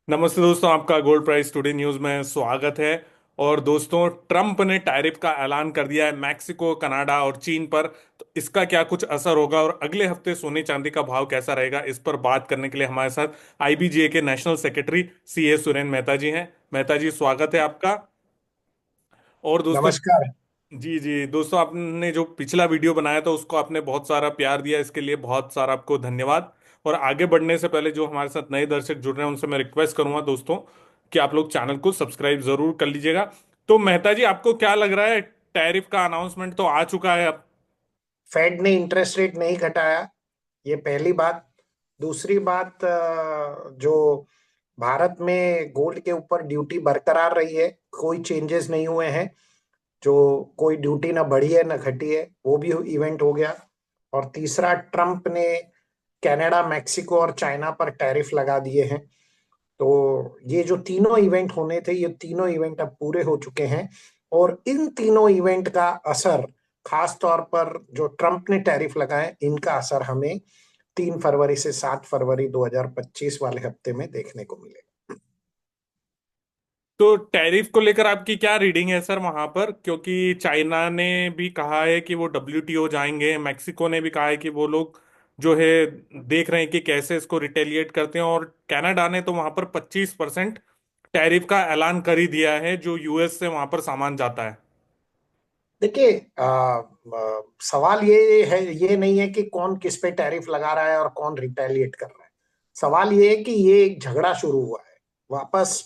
नमस्ते दोस्तों, आपका गोल्ड प्राइस टुडे न्यूज में स्वागत है। और दोस्तों, ट्रंप ने टैरिफ का ऐलान कर दिया है मैक्सिको, कनाडा और चीन पर। तो इसका क्या कुछ असर होगा और अगले हफ्ते सोने चांदी का भाव कैसा रहेगा, इस पर बात करने के लिए हमारे साथ आईबीजीए के national secretary CA Suren Mehta ji हैं। मेहता जी, स्वागत है आपका। और दोस्तों, नमस्कार। जी जी दोस्तों, आपने जो पिछला वीडियो बनाया था उसको आपने बहुत सारा प्यार दिया, इसके लिए बहुत सारा आपको धन्यवाद। और आगे बढ़ने से पहले जो हमारे साथ नए दर्शक जुड़ रहे हैं उनसे मैं रिक्वेस्ट करूंगा दोस्तों कि आप लोग चैनल को सब्सक्राइब जरूर कर लीजिएगा। तो मेहता जी, आपको क्या लग रहा है, टैरिफ का अनाउंसमेंट तो आ चुका है अब। फेड ने इंटरेस्ट रेट नहीं घटाया, ये पहली बात। दूसरी बात, जो भारत में गोल्ड के ऊपर ड्यूटी बरकरार रही है, कोई चेंजेस नहीं हुए हैं। जो कोई ड्यूटी ना बढ़ी है ना घटी है, वो भी इवेंट हो गया। और तीसरा, ट्रम्प ने कनाडा, मैक्सिको और चाइना पर टैरिफ लगा दिए हैं। तो ये जो तीनों इवेंट होने थे, ये तीनों इवेंट अब पूरे हो चुके हैं। और इन तीनों इवेंट का असर, खास तौर पर जो ट्रम्प ने टैरिफ लगाए, इनका असर हमें 3 फरवरी से 7 फरवरी 2025 वाले हफ्ते में देखने को मिलेगा। तो टैरिफ को लेकर आपकी क्या रीडिंग है सर वहां पर, क्योंकि चाइना ने भी कहा है कि वो डब्ल्यूटीओ जाएंगे, मैक्सिको ने भी कहा है कि वो लोग जो है देख रहे हैं कि कैसे इसको रिटेलिएट करते हैं, और कनाडा ने तो वहां पर 25% टैरिफ का ऐलान कर ही दिया है जो यूएस से वहां पर सामान जाता है। देखिए, सवाल ये नहीं है कि कौन किस पे टैरिफ लगा रहा है और कौन रिटेलिएट कर रहा है। सवाल ये है कि ये एक झगड़ा शुरू हुआ है, वापस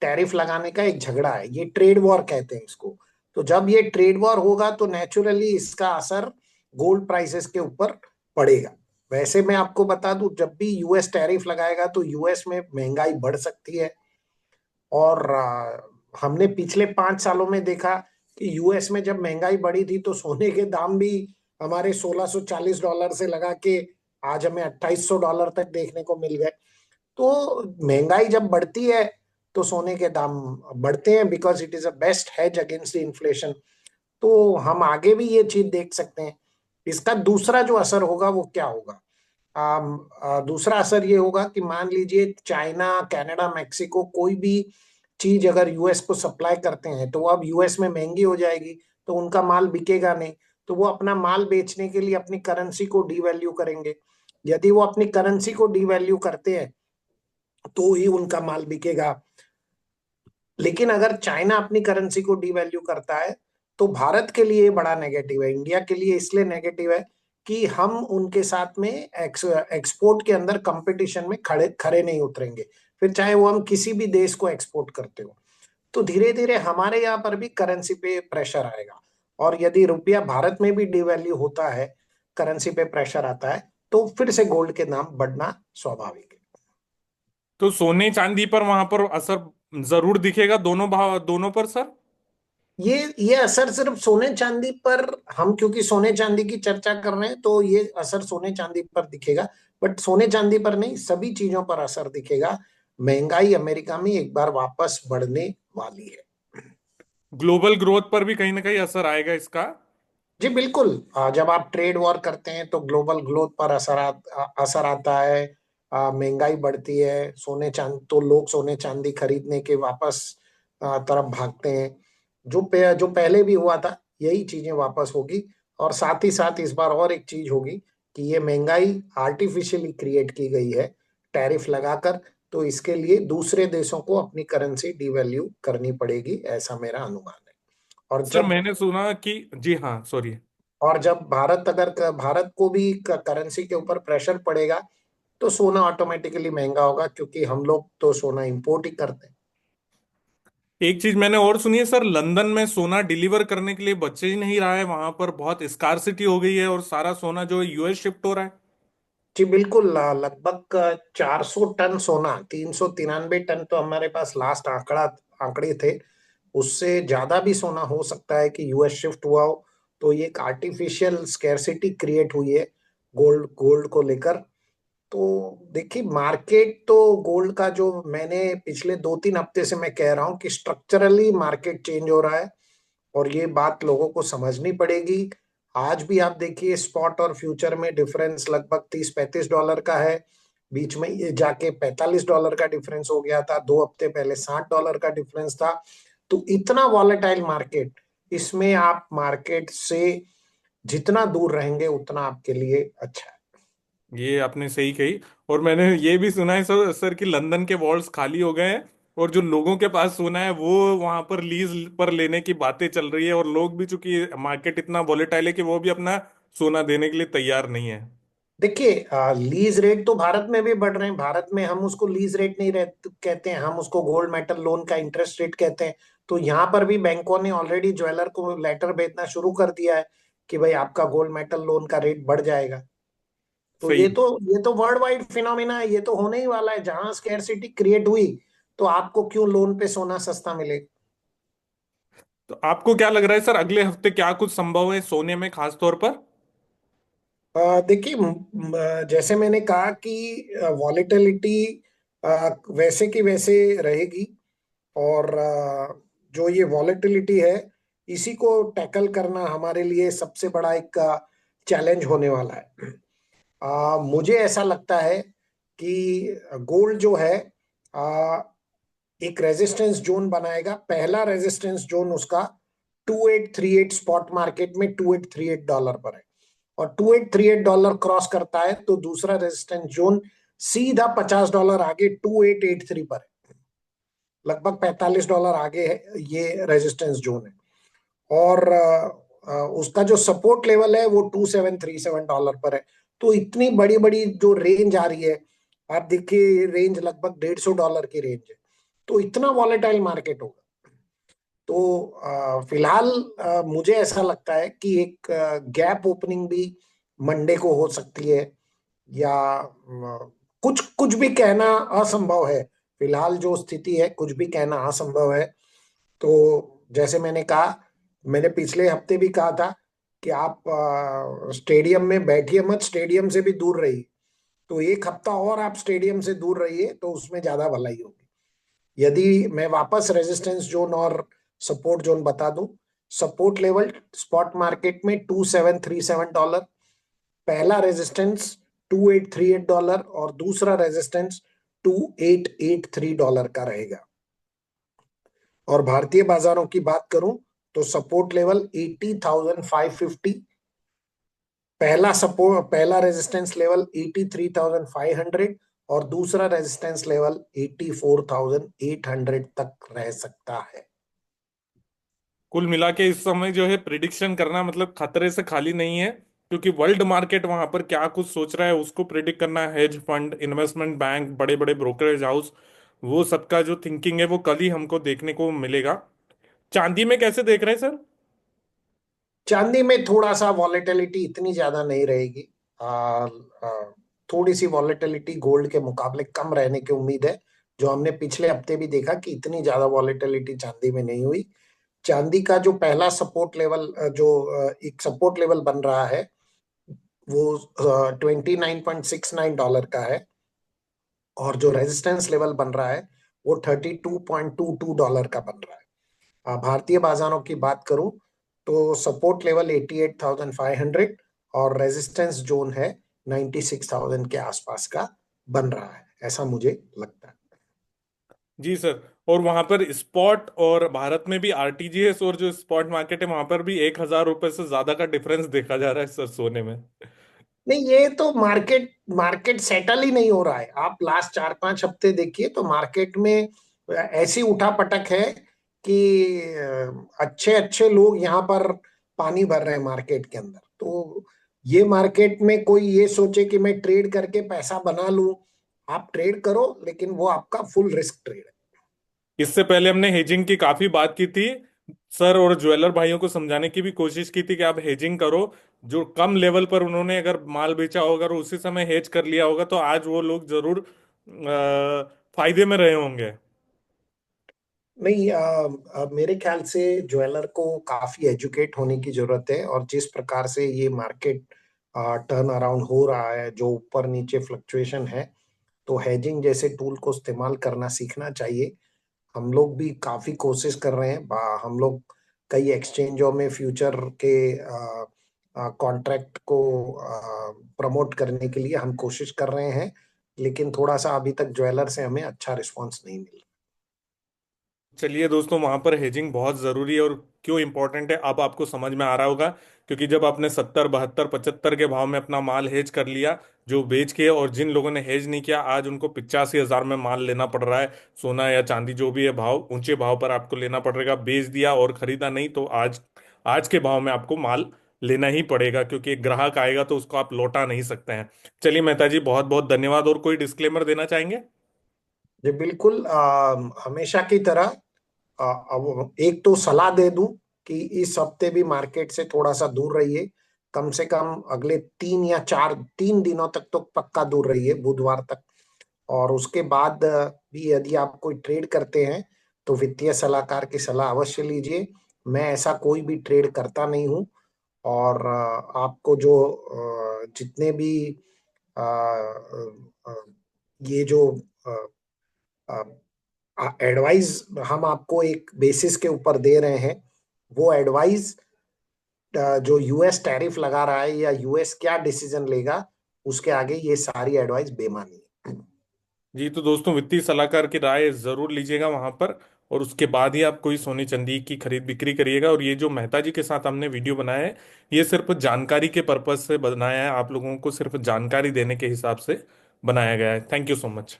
टैरिफ लगाने का एक झगड़ा है। ये ट्रेड वॉर कहते हैं इसको। तो जब ये ट्रेड वॉर होगा तो नेचुरली इसका असर गोल्ड प्राइसेस के ऊपर पड़ेगा। वैसे मैं आपको बता दूं, जब भी यूएस टैरिफ लगाएगा तो यूएस में महंगाई बढ़ सकती है। और हमने पिछले 5 सालों में देखा कि यूएस में जब महंगाई बढ़ी थी तो सोने के दाम भी हमारे $1640 से लगा के आज हमें $2800 तक देखने को मिल गए। तो महंगाई जब बढ़ती है तो सोने के दाम बढ़ते हैं, because it is a best hedge against the inflation. तो हम आगे भी ये चीज देख सकते हैं। इसका दूसरा जो असर होगा वो क्या होगा? दूसरा असर ये होगा कि मान लीजिए चाइना, कनाडा, मैक्सिको कोई भी चीज अगर यूएस को सप्लाई करते हैं तो वो अब यूएस में महंगी हो जाएगी, तो उनका माल बिकेगा नहीं। तो वो अपना माल बेचने के लिए अपनी करेंसी को डीवैल्यू करेंगे। यदि वो अपनी करेंसी को डीवैल्यू करते हैं तो ही उनका माल बिकेगा। लेकिन अगर चाइना अपनी करेंसी को डीवैल्यू करता है तो भारत के लिए बड़ा नेगेटिव है, इंडिया के लिए इसलिए नेगेटिव है कि हम उनके साथ में एक्सपोर्ट के अंदर कंपटीशन में खड़े खड़े नहीं उतरेंगे, फिर चाहे वो हम किसी भी देश को एक्सपोर्ट करते हो। तो धीरे धीरे हमारे यहाँ पर भी करेंसी पे प्रेशर आएगा। और यदि रुपया भारत में भी डिवैल्यू होता है, करेंसी पे प्रेशर आता है, तो फिर से गोल्ड के दाम बढ़ना स्वाभाविक है। तो सोने चांदी पर वहां पर असर जरूर दिखेगा, दोनों भाव दोनों पर सर। ये असर सिर्फ सोने चांदी पर, हम क्योंकि सोने चांदी की चर्चा कर रहे हैं तो ये असर सोने चांदी पर दिखेगा। बट सोने चांदी पर नहीं, सभी चीजों पर असर दिखेगा। महंगाई अमेरिका में एक बार वापस बढ़ने वाली है। ग्लोबल ग्रोथ पर भी कहीं ना कहीं असर आएगा इसका। जी बिल्कुल। जब आप ट्रेड वॉर करते हैं तो ग्लोबल ग्रोथ पर असर आता है। महंगाई बढ़ती है, सोने चांदी तो लोग सोने चांदी खरीदने के वापस तरफ भागते हैं। जो पहले भी हुआ था, यही चीजें वापस होगी। और साथ ही साथ इस बार और एक चीज होगी कि ये महंगाई आर्टिफिशियली क्रिएट की गई है, टैरिफ लगाकर। तो इसके लिए दूसरे देशों को अपनी करेंसी डिवैल्यू करनी पड़ेगी, ऐसा मेरा अनुमान है। और सर जब मैंने सुना कि, जी हाँ, सॉरी। और जब भारत को भी करेंसी के ऊपर प्रेशर पड़ेगा तो सोना ऑटोमेटिकली महंगा होगा, क्योंकि हम लोग तो सोना इंपोर्ट ही करते हैं। एक चीज मैंने और सुनी है सर, लंदन में सोना डिलीवर करने के लिए बच्चे ही नहीं रहा है, वहां पर बहुत स्कार्सिटी हो गई है और सारा सोना जो है यूएस शिफ्ट हो रहा है। जी बिल्कुल। लगभग 400 टन सोना, 393 टन तो हमारे पास लास्ट आंकड़े थे। उससे ज्यादा भी सोना हो सकता है कि यूएस शिफ्ट हुआ हो। तो ये एक आर्टिफिशियल स्कैरसिटी क्रिएट हुई है गोल्ड गोल्ड को लेकर। तो देखिए, मार्केट तो गोल्ड का, जो मैंने पिछले 2-3 हफ्ते से मैं कह रहा हूं कि स्ट्रक्चरली मार्केट चेंज हो रहा है और ये बात लोगों को समझनी पड़ेगी। आज भी आप देखिए, स्पॉट और फ्यूचर में डिफरेंस लगभग $30-35 का है। बीच में ये जाके $45 का डिफरेंस हो गया था, 2 हफ्ते पहले $60 का डिफरेंस था। तो इतना वॉलेटाइल मार्केट, इसमें आप मार्केट से जितना दूर रहेंगे उतना आपके लिए अच्छा है। ये आपने सही कही। और मैंने ये भी सुना है सर कि लंदन के वॉल्स खाली हो गए हैं, और जो लोगों के पास सोना है वो वहां पर लीज पर लेने की बातें चल रही है, और लोग भी, चूंकि मार्केट इतना वॉलेटाइल है, कि वो भी अपना सोना देने के लिए तैयार नहीं है। देखिए, लीज रेट तो भारत में भी बढ़ रहे हैं। भारत में हम उसको लीज रेट नहीं कहते हैं, हम उसको गोल्ड मेटल लोन का इंटरेस्ट रेट कहते हैं। तो यहाँ पर भी बैंकों ने ऑलरेडी ज्वेलर को लेटर भेजना शुरू कर दिया है कि भाई आपका गोल्ड मेटल लोन का रेट बढ़ जाएगा। तो सही। ये तो वर्ल्ड वाइड फिनोमिना है, ये तो होने ही वाला है। जहां स्केर्सिटी क्रिएट हुई तो आपको क्यों लोन पे सोना सस्ता मिलेगा। तो आपको क्या लग रहा है सर, अगले हफ्ते क्या कुछ संभव है सोने में, खास तौर पर? देखिए, जैसे मैंने कहा कि वॉलेटिलिटी वैसे की वैसे रहेगी। और जो ये वॉलेटिलिटी है, इसी को टैकल करना हमारे लिए सबसे बड़ा एक चैलेंज होने वाला है। मुझे ऐसा लगता है कि गोल्ड जो है आ, एक रेजिस्टेंस जोन बनाएगा। पहला रेजिस्टेंस जोन उसका 2838 स्पॉट मार्केट में $2838 पर है। और $2838 क्रॉस करता है तो दूसरा रेजिस्टेंस जोन सीधा $50 आगे 2883 पर है। लगभग $45 आगे है ये रेजिस्टेंस जोन है। और उसका जो सपोर्ट लेवल है वो $2737 पर है। तो इतनी बड़ी बड़ी जो रेंज आ रही है, आप देखिए ये रेंज लगभग $150 की रेंज है। तो इतना वॉलेटाइल मार्केट होगा। तो फिलहाल मुझे ऐसा लगता है कि एक गैप ओपनिंग भी मंडे को हो सकती है, या कुछ कुछ भी कहना असंभव है। फिलहाल जो स्थिति है, कुछ भी कहना असंभव है। तो जैसे मैंने कहा, मैंने पिछले हफ्ते भी कहा था कि आप स्टेडियम में बैठिए मत, स्टेडियम से भी दूर रहिए। तो एक हफ्ता और आप स्टेडियम से दूर रहिए तो उसमें ज्यादा भलाई होगी। यदि मैं वापस रेजिस्टेंस जोन और सपोर्ट जोन बता दूं, सपोर्ट लेवल स्पॉट मार्केट में $2737, पहला रेजिस्टेंस $2838 और दूसरा रेजिस्टेंस $2883 का रहेगा। और भारतीय बाजारों की बात करूं तो सपोर्ट लेवल 80,550, पहला रेजिस्टेंस लेवल 83,500 और दूसरा रेजिस्टेंस लेवल 84,800 तक रह सकता है। कुल मिला के इस समय जो है प्रिडिक्शन करना मतलब खतरे से खाली नहीं है, क्योंकि वर्ल्ड मार्केट वहां पर क्या कुछ सोच रहा है उसको प्रिडिक्ट करना, हेज फंड, इन्वेस्टमेंट बैंक, बड़े बड़े ब्रोकरेज हाउस, वो सबका जो थिंकिंग है वो कल ही हमको देखने को मिलेगा। चांदी में कैसे देख रहे हैं सर? चांदी में थोड़ा सा वॉलेटिलिटी इतनी ज्यादा नहीं रहेगी। आ, आ, थोड़ी सी वॉलेटिलिटी गोल्ड के मुकाबले कम रहने की उम्मीद है। जो हमने पिछले हफ्ते भी देखा कि इतनी ज्यादा वॉलेटिलिटी चांदी में नहीं हुई। चांदी का जो पहला सपोर्ट लेवल, जो एक सपोर्ट लेवल बन रहा है, वो $29.69 का है। और जो रेजिस्टेंस लेवल बन रहा है वो $32.22 का बन रहा है। भारतीय बाजारों की बात करूं तो सपोर्ट लेवल 88,500 और रेजिस्टेंस जोन है 96,000 के आसपास का बन रहा है, ऐसा मुझे लगता है। जी सर। और वहां पर स्पॉट और भारत में भी आरटीजीएस और जो स्पॉट मार्केट है वहां पर भी 1,000 रुपए से ज्यादा का डिफरेंस देखा जा रहा है सर सोने में। नहीं, ये तो मार्केट मार्केट सेटल ही नहीं हो रहा है। आप लास्ट 4-5 हफ्ते देखिए तो मार्केट में ऐसी उठापटक है कि अच्छे अच्छे लोग यहाँ पर पानी भर रहे हैं मार्केट के अंदर। तो ये मार्केट में कोई ये सोचे कि मैं ट्रेड करके पैसा बना लूं, आप ट्रेड करो लेकिन वो आपका फुल रिस्क ट्रेड है। इससे पहले हमने हेजिंग की काफी बात की थी सर, और ज्वेलर भाइयों को समझाने की भी कोशिश की थी कि आप हेजिंग करो। जो कम लेवल पर उन्होंने अगर माल बेचा होगा और उसी समय हेज कर लिया होगा, तो आज वो लोग जरूर फायदे में रहे होंगे। नहीं, मेरे ख्याल से ज्वेलर को काफी एजुकेट होने की जरूरत है। और जिस प्रकार से ये मार्केट टर्न अराउंड हो रहा है, जो ऊपर नीचे फ्लक्चुएशन है, तो हेजिंग जैसे टूल को इस्तेमाल करना सीखना चाहिए। हम लोग भी काफी कोशिश कर रहे हैं। हम लोग कई एक्सचेंजों में फ्यूचर के कॉन्ट्रैक्ट को प्रमोट करने के लिए हम कोशिश कर रहे हैं। लेकिन थोड़ा सा अभी तक ज्वेलर से हमें अच्छा रिस्पॉन्स नहीं मिल रहा। चलिए दोस्तों, वहां पर हेजिंग बहुत जरूरी है और क्यों इंपॉर्टेंट है अब आपको समझ में आ रहा होगा। क्योंकि जब आपने 70 72 75 के भाव में अपना माल हेज कर लिया जो बेच के, और जिन लोगों ने हेज नहीं किया आज उनको 85 हजार में माल लेना पड़ रहा है। सोना या चांदी जो भी है, भाव ऊंचे भाव पर आपको लेना पड़ेगा। बेच दिया और खरीदा नहीं तो आज आज के भाव में आपको माल लेना ही पड़ेगा, क्योंकि एक ग्राहक आएगा तो उसको आप लौटा नहीं सकते हैं। चलिए मेहता जी, बहुत बहुत धन्यवाद। और कोई डिस्क्लेमर देना चाहेंगे? जी बिल्कुल, हमेशा की तरह अब एक तो सलाह दे दूं कि इस हफ्ते भी मार्केट से थोड़ा सा दूर रहिए। कम से कम अगले 3 दिनों तक तो पक्का दूर रहिए, बुधवार तक। और उसके बाद भी यदि आप कोई ट्रेड करते हैं तो वित्तीय सलाहकार की सलाह अवश्य लीजिए। मैं ऐसा कोई भी ट्रेड करता नहीं हूं। और आपको जो जितने भी अ, अ, ये जो एडवाइस हम आपको एक बेसिस के ऊपर दे रहे हैं, वो एडवाइस जो यूएस टैरिफ लगा रहा है या यूएस क्या डिसीजन लेगा, उसके आगे ये सारी एडवाइस बेमानी है। जी तो दोस्तों, वित्तीय सलाहकार की राय जरूर लीजिएगा वहां पर, और उसके बाद ही आप कोई सोने चांदी की खरीद बिक्री करिएगा। और ये जो मेहता जी के साथ हमने वीडियो बनाया है, ये सिर्फ जानकारी के पर्पज से बनाया है, आप लोगों को सिर्फ जानकारी देने के हिसाब से बनाया गया है। Thank you so much.